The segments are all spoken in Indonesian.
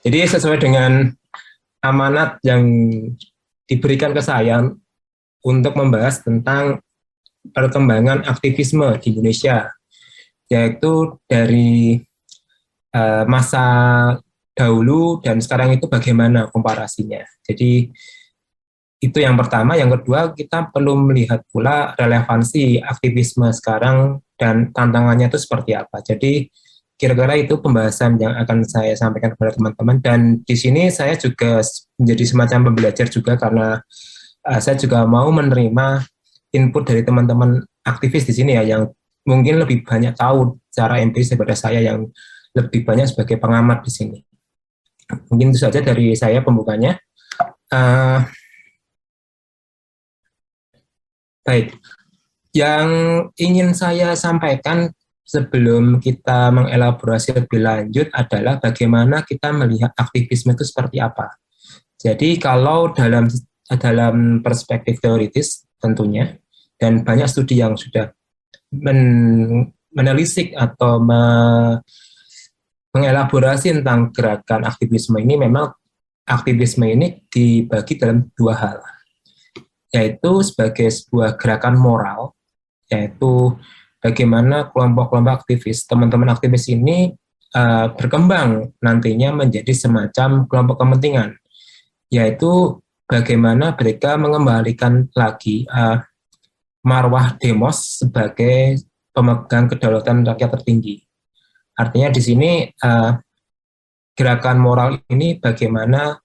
Jadi sesuai dengan amanat yang diberikan ke saya untuk membahas tentang perkembangan aktivisme di Indonesia, yaitu dari masa dahulu dan sekarang itu bagaimana komparasinya. Jadi itu yang pertama. Yang kedua, kita perlu melihat pula relevansi aktivisme sekarang dan tantangannya itu seperti apa. Jadi kira-kira itu pembahasan yang akan saya sampaikan kepada teman-teman. Dan di sini saya juga menjadi semacam pembelajar juga karena saya juga mau menerima input dari teman-teman aktivis di sini ya, yang mungkin lebih banyak tahu secara empiris daripada saya yang lebih banyak sebagai pengamat di sini. Mungkin itu saja dari saya pembukanya. Baik, yang ingin saya sampaikan sebelum kita mengelaborasi lebih lanjut adalah bagaimana kita melihat aktivisme itu seperti apa. Jadi kalau dalam perspektif teoritis tentunya, dan banyak studi yang sudah menelisik atau mengelaborasi tentang gerakan aktivisme ini, memang aktivisme ini dibagi dalam dua hal, yaitu sebagai sebuah gerakan moral, yaitu bagaimana kelompok-kelompok aktivis, teman-teman aktivis ini berkembang nantinya menjadi semacam kelompok kepentingan, yaitu bagaimana mereka mengembalikan lagi marwah demos sebagai pemegang kedaulatan rakyat tertinggi. Artinya di sini gerakan moral ini bagaimana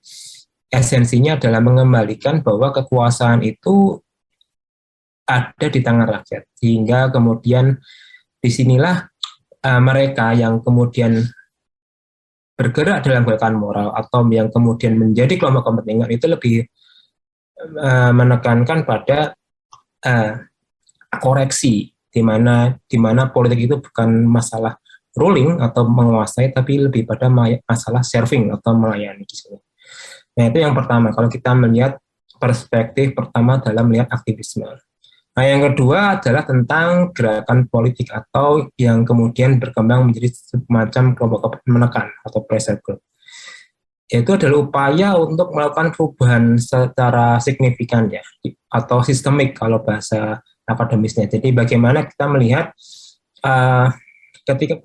esensinya adalah mengembalikan bahwa kekuasaan itu ada di tangan rakyat, sehingga kemudian disinilah mereka yang kemudian bergerak dalam gerakan moral atau yang kemudian menjadi kelompok kepentingan itu lebih menekankan pada koreksi, di mana politik itu bukan masalah ruling atau menguasai, tapi lebih pada masalah serving atau melayani di sini. Nah, itu yang pertama, kalau kita melihat perspektif pertama dalam melihat aktivisme. Nah, yang kedua adalah tentang gerakan politik atau yang kemudian berkembang menjadi semacam kelompok menekan atau pressure group. Itu adalah upaya untuk melakukan perubahan secara signifikan ya, atau sistemik kalau bahasa akademisnya. Jadi bagaimana kita melihat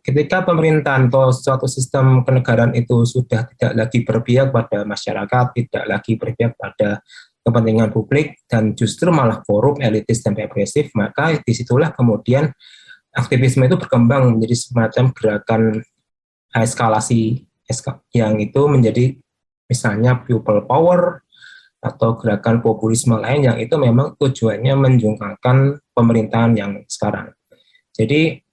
ketika pemerintahan atau suatu sistem kenegaraan itu sudah tidak lagi berpihak pada masyarakat, tidak lagi berpihak pada kepentingan publik, dan justru malah korup, elitis, dan represif, maka disitulah kemudian aktivisme itu berkembang menjadi semacam gerakan eskalasi yang itu menjadi misalnya people power atau gerakan populisme lain yang itu memang tujuannya menjungkalkan pemerintahan yang sekarang. Jadi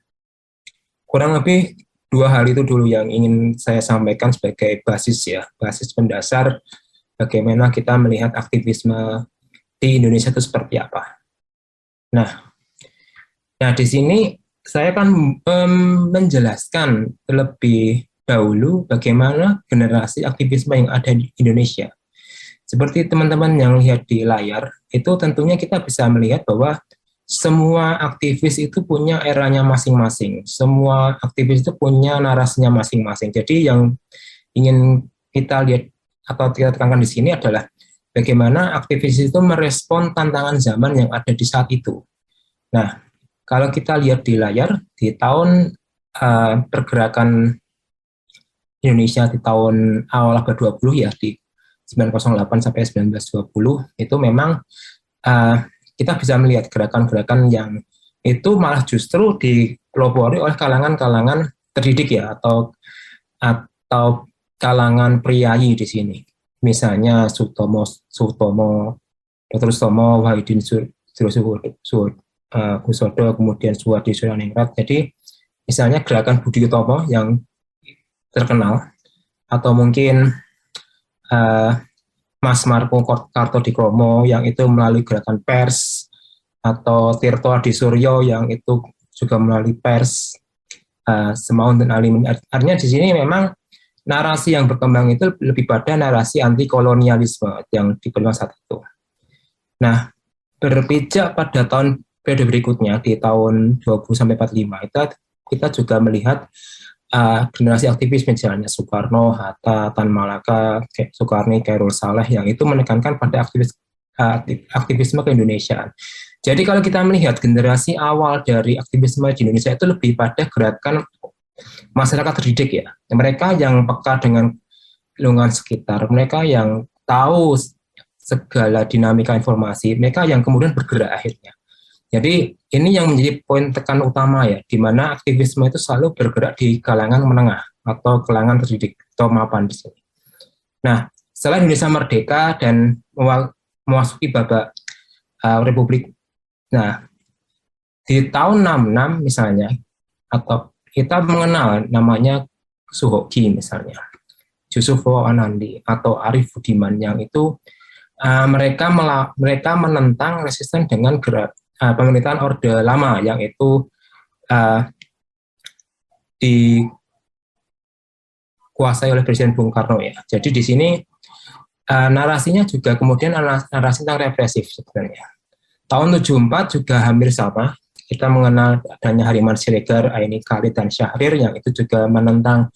kurang lebih dua hal itu dulu yang ingin saya sampaikan sebagai basis ya, basis pendasar bagaimana kita melihat aktivisme di Indonesia itu seperti apa. Nah di sini saya akan menjelaskan terlebih dahulu bagaimana generasi aktivisme yang ada di Indonesia. Seperti teman-teman yang lihat di layar, itu tentunya kita bisa melihat bahwa semua aktivis itu punya eranya masing-masing. Semua aktivis itu punya narasinya masing-masing. Jadi yang ingin kita lihat atau kita tekankan di sini adalah bagaimana aktivis itu merespon tantangan zaman yang ada di saat itu. Nah, kalau kita lihat di layar, di tahun pergerakan Indonesia di tahun awal abad 20 ya, di 908 sampai 1920, itu memang kita bisa melihat gerakan-gerakan yang itu malah justru dipelopori oleh kalangan-kalangan terdidik ya, atau kalangan priayi di sini. Misalnya Sutomo, Dr. Sutomo, Wahidin Kusodo, kemudian Suwardi Suryaningrat. Jadi misalnya gerakan Budi Utomo yang terkenal, atau mungkin Mas Marco Kartodikromo yang itu melalui gerakan pers, atau Tirto Adi Suryo yang itu juga melalui pers, Semaun dan Alimin. Artinya di sini memang narasi yang berkembang itu lebih pada narasi anti kolonialisme yang diperlukan saat itu. Nah, berpijak pada tahun periode berikutnya di tahun 20 sampai 45 itu kita juga melihat generasi aktivis misalnya Soekarno, Hatta, Tan Malaka, Soekarni, Khairul Saleh yang itu menekankan pada aktivisme keindonesiaan. Jadi kalau kita melihat generasi awal dari aktivisme di Indonesia itu lebih pada gerakan masyarakat terdidik ya. Mereka yang peka dengan lingkungan sekitar, mereka yang tahu segala dinamika informasi, mereka yang kemudian bergerak akhirnya. Jadi ini yang menjadi poin tekan utama ya, di mana aktivisme itu selalu bergerak di kalangan menengah atau kalangan terdidik atau mapan di sini. Nah, setelah Indonesia merdeka dan memasuki babak Republik, nah di tahun 66 misalnya, atau kita mengenal namanya Suhoki misalnya, Yusufo Anandi atau Arif Budiman yang itu mereka menentang resisten dengan pemerintahan Orde Lama yang itu dikuasai oleh Presiden Bung Karno ya. Jadi di sini narasinya juga kemudian narasi tentang represif sebenarnya. Tahun 74 juga hampir sama. Kita mengenal adanya Hariman Siregar, Aini Khalid dan Syahrir yang itu juga menentang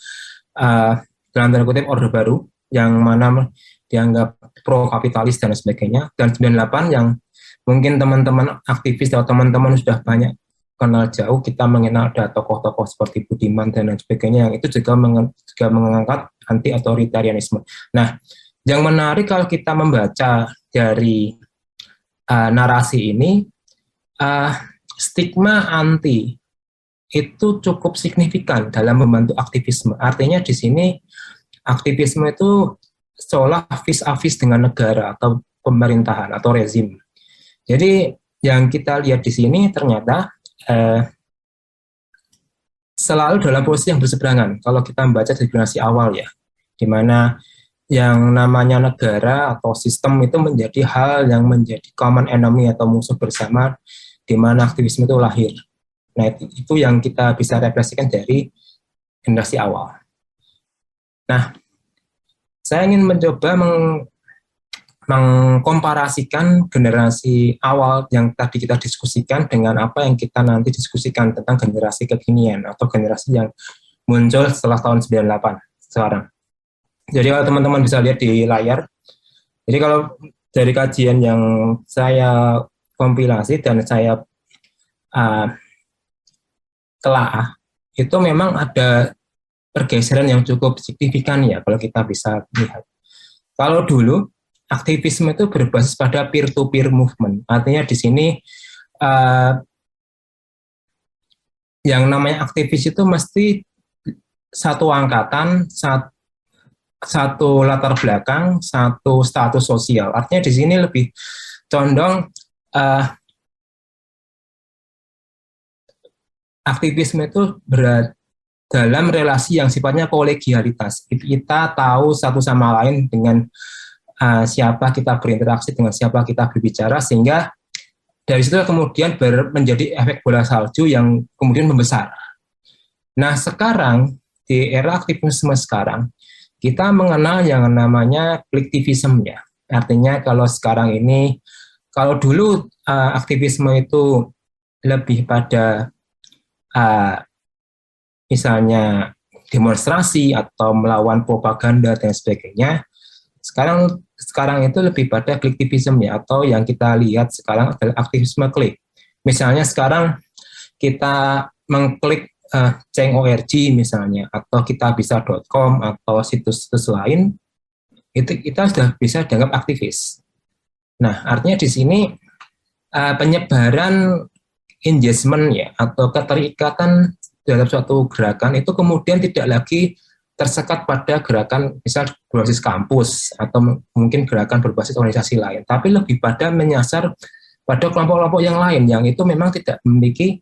dalam tanda kutip Orde Baru yang mana dianggap pro kapitalis dan sebagainya. Dan 98 yang mungkin teman-teman aktivis atau teman-teman sudah banyak kenal jauh, kita mengenal ada tokoh-tokoh seperti Budiman dan lain sebagainya yang itu juga mengangkat anti otoritarianisme. Nah, yang menarik kalau kita membaca dari narasi ini, stigma anti itu cukup signifikan dalam membantu aktivisme. Artinya di sini aktivisme itu seolah vis-a-vis dengan negara atau pemerintahan atau rezim. Jadi yang kita lihat di sini ternyata selalu dalam posisi yang berseberangan. Kalau kita membaca dari generasi awal ya, di mana yang namanya negara atau sistem itu menjadi hal yang menjadi common enemy atau musuh bersama, di mana aktivisme itu lahir. Nah, itu yang kita bisa refleksikan dari generasi awal. Nah, saya ingin mencoba mengkomparasikan generasi awal yang tadi kita diskusikan dengan apa yang kita nanti diskusikan tentang generasi kekinian atau generasi yang muncul setelah tahun 98 sekarang. Jadi kalau teman-teman bisa lihat di layar, jadi kalau dari kajian yang saya kompilasi dan saya telah, itu memang ada pergeseran yang cukup signifikan ya kalau kita bisa lihat. Kalau dulu aktivisme itu berbasis pada peer-to-peer movement, artinya di sini yang namanya aktivis itu mesti satu angkatan, satu latar belakang, satu status sosial. Artinya di sini lebih condong aktivisme itu dalam relasi yang sifatnya kolegialitas. Kita tahu satu sama lain dengan siapa kita berinteraksi, dengan siapa kita berbicara, sehingga dari situ kemudian menjadi efek bola salju yang kemudian membesar. Nah sekarang, di era aktivisme sekarang, kita mengenal yang namanya kolektivisme ya. Artinya kalau sekarang ini, kalau dulu aktivisme itu lebih pada misalnya demonstrasi atau melawan propaganda dan sebagainya, sekarang itu lebih pada kolektivisme ya, atau yang kita lihat sekarang adalah aktivisme klik. Misalnya sekarang kita mengklik Ceng.org misalnya, atau kitabisa.com atau situs-situs lain, itu kita sudah bisa dianggap aktivis. Nah, artinya di sini penyebaran engagement ya, atau keterikatan dalam suatu gerakan itu kemudian tidak lagi tersekat pada gerakan misal berbasis kampus atau mungkin gerakan berbasis organisasi lain, tapi lebih pada menyasar pada kelompok-kelompok yang lain yang itu memang tidak memiliki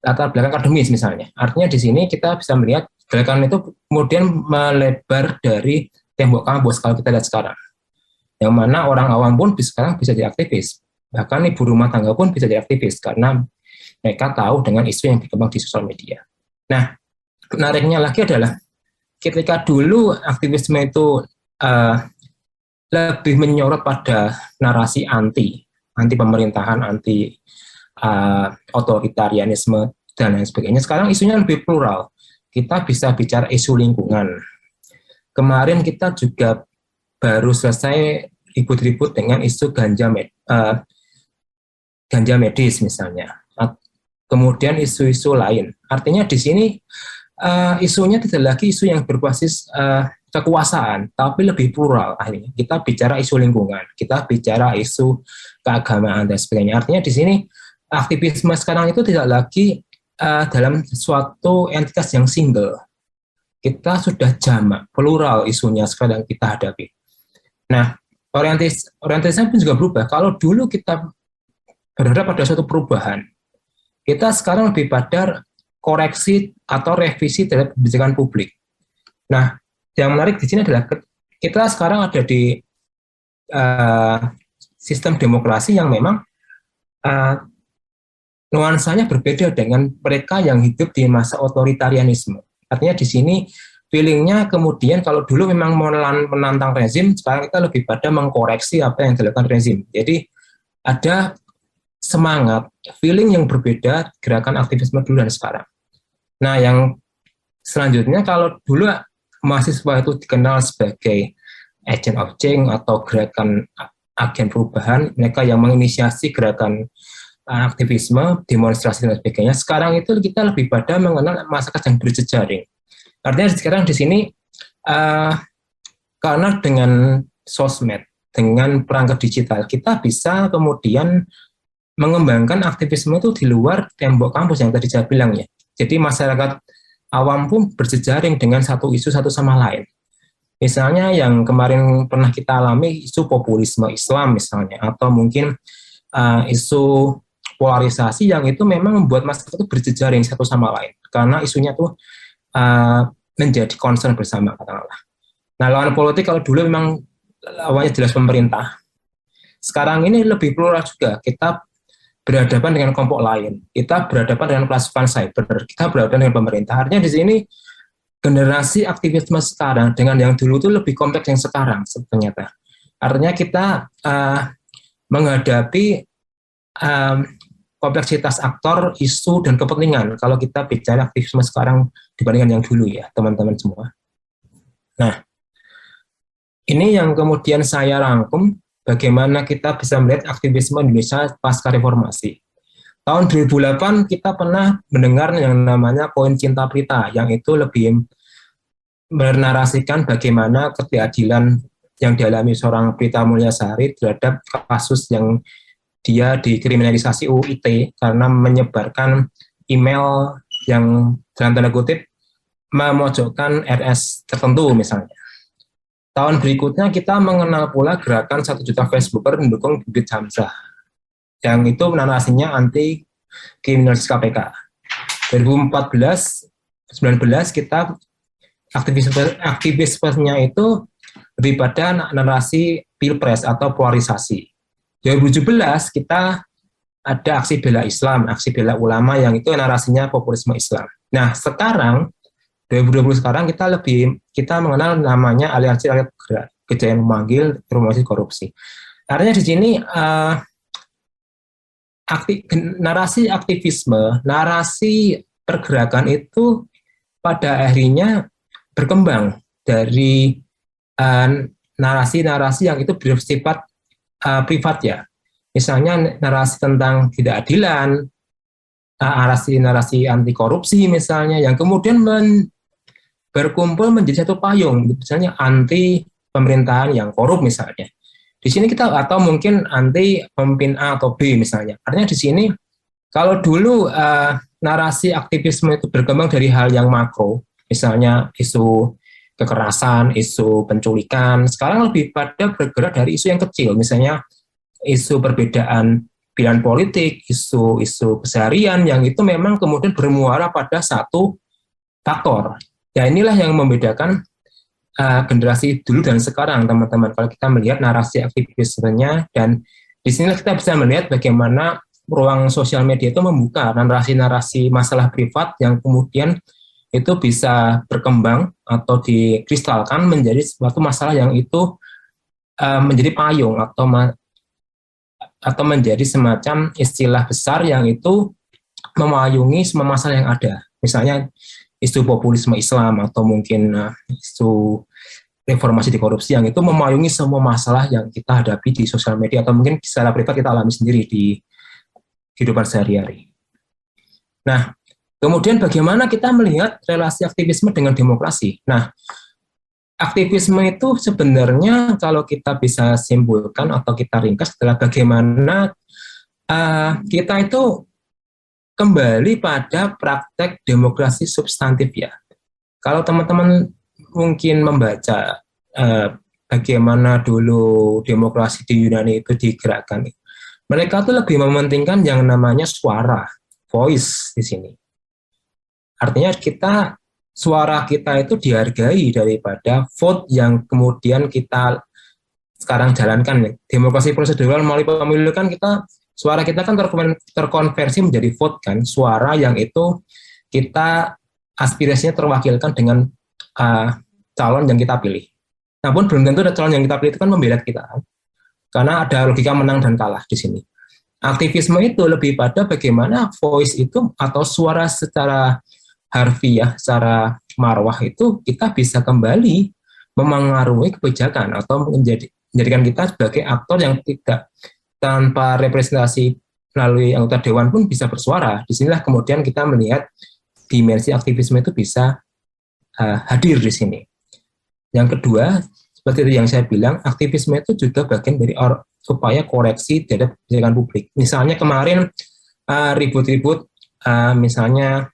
latar belakang akademis misalnya. Artinya di sini kita bisa melihat gerakan itu kemudian melebar dari tembok kampus kalau kita lihat sekarang. Yang mana orang awam pun sekarang bisa jadi aktivis. Bahkan ibu rumah tangga pun bisa jadi aktivis karena mereka tahu dengan isu yang berkembang di sosial media. Nah, menariknya lagi adalah ketika dulu aktivisme itu lebih menyorot pada narasi anti pemerintahan, anti otoritarianisme dan lain sebagainya. Sekarang isunya lebih plural. kita bisa bicara isu lingkungan. Kemarin kita juga baru selesai ribut-ribut dengan isu ganja medis misalnya. Kemudian isu-isu lain. Artinya di sini isunya tidak lagi isu yang berbasis kekuasaan, tapi lebih plural. Akhirnya kita bicara isu lingkungan, kita bicara isu keagamaan dan sebagainya. Artinya di sini aktivisme sekarang itu tidak lagi dalam suatu entitas yang single. Kita sudah jamak, plural isunya sekarang kita hadapi. Nah, orientasinya pun juga berubah. Kalau dulu kita berharap pada suatu perubahan, kita sekarang lebih pada koreksi atau revisi terhadap kebijakan publik. Nah, yang menarik di sini adalah kita sekarang ada di sistem demokrasi yang memang nuansanya berbeda dengan mereka yang hidup di masa otoritarianisme. Artinya di sini feelingnya kemudian kalau dulu memang menantang rezim, sekarang kita lebih pada mengkoreksi apa yang dilakukan rezim. Jadi ada semangat, feeling yang berbeda gerakan aktivisme dulu dan sekarang. Nah, yang selanjutnya kalau dulu mahasiswa itu dikenal sebagai agent of change atau gerakan agen perubahan, mereka yang menginisiasi gerakan aktivisme, demonstrasi dan sebagainya. Sekarang itu kita lebih pada mengenal masyarakat yang berjejaring. Artinya sekarang di sini karena dengan sosmed, dengan perangkat digital, kita bisa kemudian mengembangkan aktivisme itu di luar tembok kampus yang tadi saya bilang ya. Jadi masyarakat awam pun berjejaring dengan satu isu satu sama lain. Misalnya yang kemarin pernah kita alami isu populisme Islam misalnya, atau mungkin isu polarisasi yang itu memang membuat masyarakat itu berjejaring satu sama lain karena isunya tuh menjadi concern bersama katakanlah. Nah, lawan politik kalau dulu memang lawannya jelas pemerintah. Sekarang ini lebih plural juga. Kita berhadapan dengan kelompok lain. Kita berhadapan dengan pasukan cyber. Kita berhadapan dengan pemerintah. Artinya di sini generasi aktivisme sekarang dengan yang dulu itu lebih kompleks yang sekarang ternyata. Artinya kita menghadapi kompleksitas aktor, isu, dan kepentingan kalau kita bicara aktivisme sekarang dibandingkan yang dulu ya, teman-teman semua. Nah, ini yang kemudian saya rangkum bagaimana kita bisa melihat aktivisme Indonesia pasca reformasi. Tahun 2008 kita pernah mendengar yang namanya Koin Cinta Prita, yang itu lebih menarasikan bagaimana ketidakadilan yang dialami seorang Prita Mulyasari terhadap kasus yang dia dikriminalisasi UU ITE karena menyebarkan email yang dalam tanda kutip memojokkan RS tertentu misalnya. Tahun berikutnya kita mengenal pula gerakan 1 juta Facebooker mendukung Bibit Hamzah, yang itu narasinya anti kriminalisasi KPK. 2014-19 kita aktivismenya itu lebih pada narasi pilpres atau polarisasi. 2017 kita ada aksi bela Islam, aksi bela ulama yang itu narasinya populisme Islam. Nah, sekarang 2020 sekarang kita mengenal namanya aliansi rakyat bergerak, kejayaan memanggil promosi korupsi. Artinya di sini narasi aktivisme, narasi pergerakan itu pada akhirnya berkembang dari narasi-narasi yang itu bersifat privat ya. Misalnya narasi tentang ketidakadilan, narasi anti korupsi misalnya, yang kemudian berkumpul menjadi satu payung, misalnya anti pemerintahan yang korup misalnya. Di sini kita atau mungkin anti pemimpin A atau B misalnya. Artinya di sini kalau dulu narasi aktivisme itu berkembang dari hal yang makro, misalnya isu kekerasan, isu penculikan, sekarang lebih pada bergerak dari isu yang kecil, misalnya isu perbedaan pilihan politik, isu keseharian yang itu memang kemudian bermuara pada satu faktor. Ya inilah yang membedakan generasi dulu dan sekarang, teman-teman. Kalau kita melihat narasi aktivismenya, dan di sini kita bisa melihat bagaimana ruang sosial media itu membuka narasi-narasi masalah privat yang kemudian itu bisa berkembang atau dikristalkan menjadi suatu masalah yang itu menjadi payung atau menjadi semacam istilah besar yang itu memayungi semua masalah yang ada. Misalnya isu populisme Islam atau mungkin isu reformasi di korupsi yang itu memayungi semua masalah yang kita hadapi di sosial media atau mungkin secara privat kita alami sendiri di kehidupan sehari-hari. Nah, kemudian bagaimana kita melihat relasi aktivisme dengan demokrasi? Nah, aktivisme itu sebenarnya kalau kita bisa simpulkan atau kita ringkas adalah bagaimana kita itu kembali pada praktek demokrasi substantif ya. Kalau teman-teman mungkin membaca bagaimana dulu demokrasi di Yunani itu digerakkan, mereka tuh lebih mementingkan yang namanya suara, voice di sini. Artinya suara kita itu dihargai daripada vote yang kemudian kita sekarang jalankan. Demokrasi prosedural melalui pemilu kan suara kita kan terkonversi menjadi vote kan, suara yang itu kita aspirasinya terwakilkan dengan calon yang kita pilih. Namun belum tentu calon yang kita pilih itu kan membela kita, karena ada logika menang dan kalah di sini. Aktivisme itu lebih pada bagaimana voice itu atau suara secara harfiah, secara marwah itu kita bisa kembali memengaruhi kebijakan atau menjadikan kita sebagai aktor yang tidak tanpa representasi melalui anggota dewan pun bisa bersuara. Disinilah kemudian kita melihat dimensi aktivisme itu bisa hadir di sini. Yang kedua, seperti yang saya bilang, aktivisme itu juga bagian dari upaya koreksi terhadap kebijakan publik. Misalnya kemarin ribut-ribut, misalnya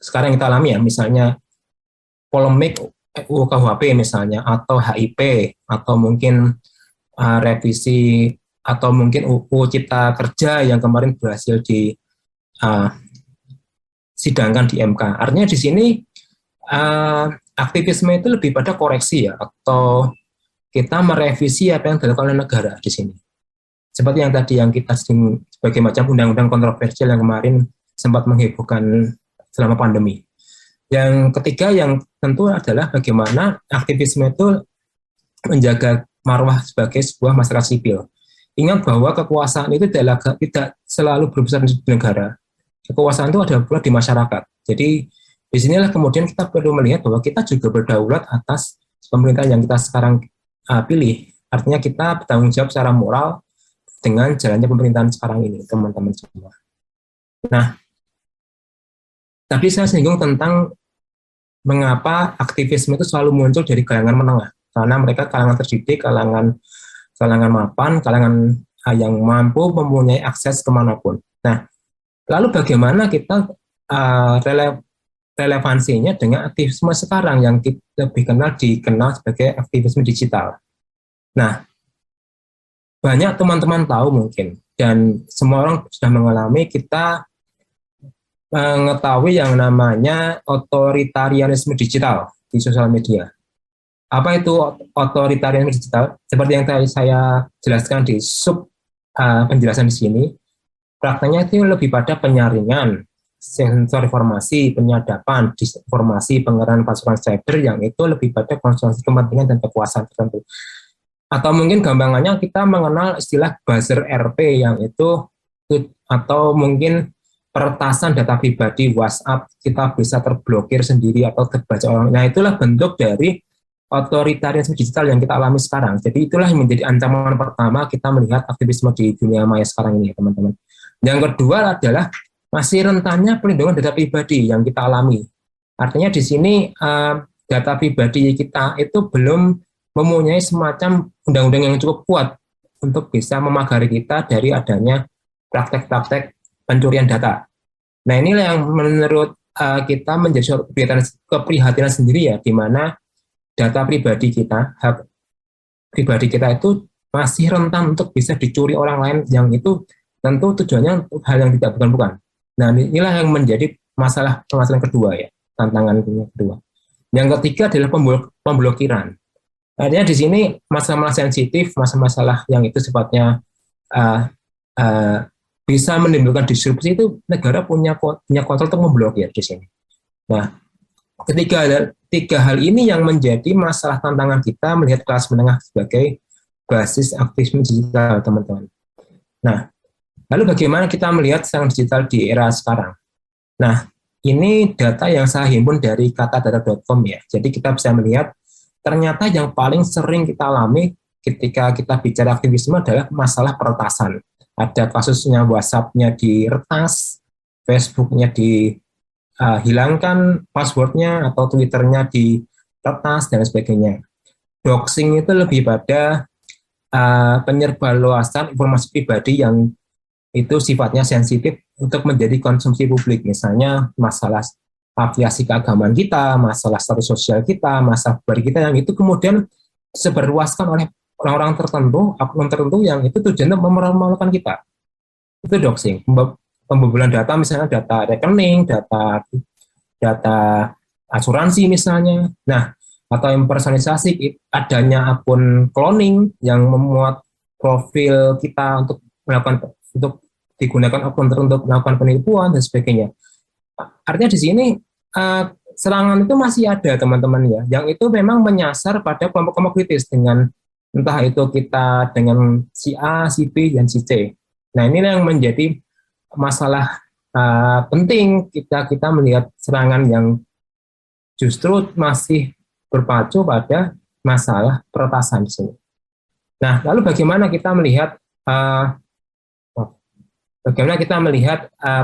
sekarang kita alami ya, misalnya polemik UU KUHP misalnya, atau HIP, atau mungkin revisi, atau mungkin UU Cipta Kerja yang kemarin berhasil disidangkan di MK. Artinya di sini aktivisme itu lebih pada koreksi ya, atau kita merevisi apa yang dilakukan oleh negara di sini. Seperti yang tadi yang kita sebagai macam undang-undang kontroversial yang kemarin sempat menghebohkan selama pandemi. Yang ketiga yang tentu adalah bagaimana aktivisme itu menjaga marwah sebagai sebuah masyarakat sipil. Ingat bahwa kekuasaan itu tidak selalu berpusat di negara. Kekuasaan itu ada pula di masyarakat. Jadi disinilah kemudian kita perlu melihat bahwa kita juga berdaulat atas pemerintahan yang kita sekarang pilih. Artinya kita bertanggung jawab secara moral dengan jalannya pemerintahan sekarang ini, teman-teman semua. Nah, tadi saya singgung tentang mengapa aktivisme itu selalu muncul dari kalangan menengah. Karena mereka kalangan terdidik, kalangan mapan, kalangan yang mampu mempunyai akses kemanapun. Nah, lalu bagaimana kita relevansinya dengan aktivisme sekarang yang lebih dikenal sebagai aktivisme digital. Nah, banyak teman-teman tahu mungkin, dan semua orang sudah mengalami, kita mengetahui yang namanya otoritarianisme digital di sosial media. Apa itu otoritarianisme digital? Seperti yang tadi saya jelaskan di penjelasan di sini, prakteknya itu lebih pada penyaringan, sensor informasi, penyadapan, disinformasi, pengerahan pasukan cyber yang itu lebih pada konsentrasi kepentingan dan kekuasaan tertentu. Atau mungkin gampangannya kita mengenal istilah buzzer RP yang itu, atau mungkin peretasan data pribadi WhatsApp, kita bisa terblokir sendiri atau terbaca orang. Nah, itulah bentuk dari otoritarianisme digital yang kita alami sekarang. Jadi itulah yang menjadi ancaman pertama kita melihat aktivisme di dunia maya sekarang ini, teman-teman. Yang kedua adalah masih rentannya pelindungan data pribadi yang kita alami. Artinya di sini data pribadi kita itu belum mempunyai semacam undang-undang yang cukup kuat untuk bisa memagari kita dari adanya praktek-praktek pencurian data. Nah, inilah yang menurut kita menjadi suatu keprihatinan sendiri ya, di mana data pribadi kita, hak pribadi kita itu masih rentan untuk bisa dicuri orang lain, yang itu tentu tujuannya untuk hal yang tidak bukan-bukan. Nah, inilah yang menjadi masalah kedua ya, tantangan kedua. Yang ketiga adalah pemblokiran. Artinya di sini masalah sensitif, masalah yang itu sifatnya bisa menimbulkan disrupsi, itu negara punya kontrol untuk memblokir di sini. Nah, tiga hal ini yang menjadi masalah tantangan kita melihat kelas menengah sebagai basis aktivisme digital, teman-teman. Nah, lalu bagaimana kita melihat sekarang digital di era sekarang? Nah, ini data yang saya himpun dari katadata.com ya. Jadi kita bisa melihat ternyata yang paling sering kita alami ketika kita bicara aktivisme adalah masalah peretasan. Ada kasusnya WhatsApp-nya diretas, Facebook-nya dihilangkan password-nya, atau Twitter-nya diretas, dan sebagainya. Doxing itu lebih pada penyebarluasan informasi pribadi yang itu sifatnya sensitif untuk menjadi konsumsi publik. Misalnya masalah afiliasi keagamaan kita, masalah status sosial kita, masalah pribadi kita, yang itu kemudian disebarluaskan oleh orang-orang tertentu, oknum tertentu yang itu tujuannya mempermalukan kita. Itu doxing. Pembobolan data, misalnya data rekening, data data asuransi misalnya. Nah, atau impersonalisasi, adanya akun cloning yang memuat profil kita untuk digunakan akun tertentu untuk melakukan penipuan dan sebagainya. Artinya di sini serangan itu masih ada, teman-teman ya, yang itu memang menyasar pada kelompok-kelompok kritis, dengan entah itu kita dengan si A, si B, dan si C. Nah, ini yang menjadi masalah penting kita melihat serangan yang justru masih berpacu pada masalah peretasan di sini. Nah, lalu bagaimana kita melihat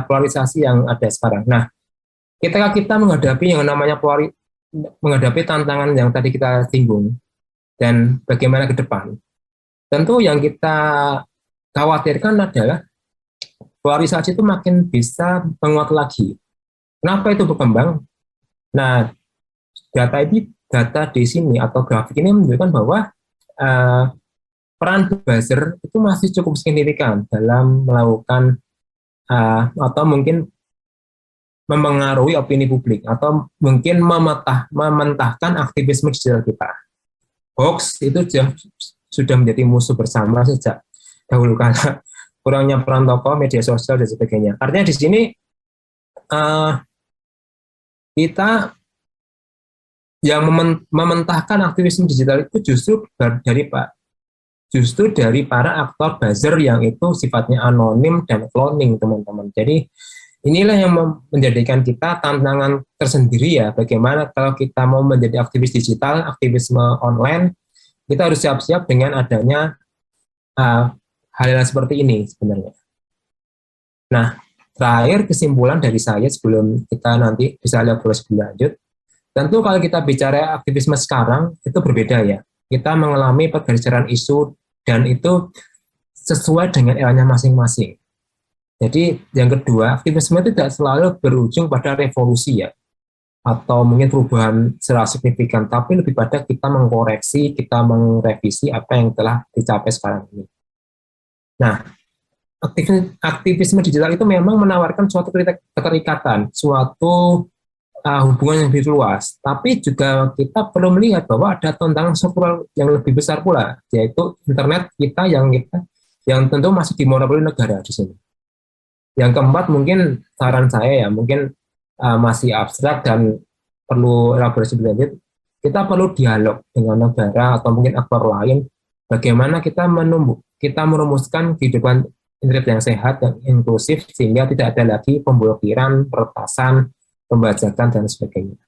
polarisasi yang ada sekarang? Nah, ketika kita menghadapi yang namanya menghadapi tantangan yang tadi kita singgung, dan bagaimana ke depan, tentu yang kita khawatirkan adalah polarisasi itu makin bisa menguat lagi. Kenapa itu berkembang? Nah, data di sini atau grafik ini menunjukkan bahwa peran buzzer itu masih cukup signifikan dalam melakukan atau mungkin memengaruhi opini publik, atau mungkin mementahkan aktivisme digital kita. Hoax itu sudah menjadi musuh bersama sejak dahulu kala. Kurangnya peran tokoh, media sosial, dan sebagainya. Artinya di sini kita yang mementahkan aktivisme digital itu justru dari para aktor buzzer yang itu sifatnya anonim dan cloning, teman-teman. Jadi inilah yang menjadikan kita tantangan tersendiri ya, bagaimana kalau kita mau menjadi aktivis digital, aktivisme online, kita harus siap-siap dengan adanya hal-hal seperti ini sebenarnya. Nah, terakhir kesimpulan dari saya sebelum kita nanti bisa lihat lebih lanjut, tentu kalau kita bicara aktivisme sekarang itu berbeda ya. Kita mengalami pergeseran isu dan itu sesuai dengan eranya masing-masing. Jadi yang kedua, aktivisme itu tidak selalu berujung pada revolusi ya, atau mungkin perubahan secara signifikan, tapi lebih pada kita mengkoreksi, kita merevisi apa yang telah dicapai sekarang ini. Nah, aktivisme digital itu memang menawarkan suatu keterikatan, suatu hubungan yang lebih luas, tapi juga kita perlu melihat bahwa ada tantangan struktural yang lebih besar pula, yaitu internet kita yang tentu masih dimonopoli negara di sini. Yang keempat, mungkin saran saya ya, mungkin masih abstrak dan perlu elaborasi lebih lanjut. Kita perlu dialog dengan negara atau mungkin aktor lain, bagaimana kita merumuskan kehidupan internet yang sehat dan inklusif, sehingga tidak ada lagi pemblokiran, peretasan, pembajakan, dan sebagainya.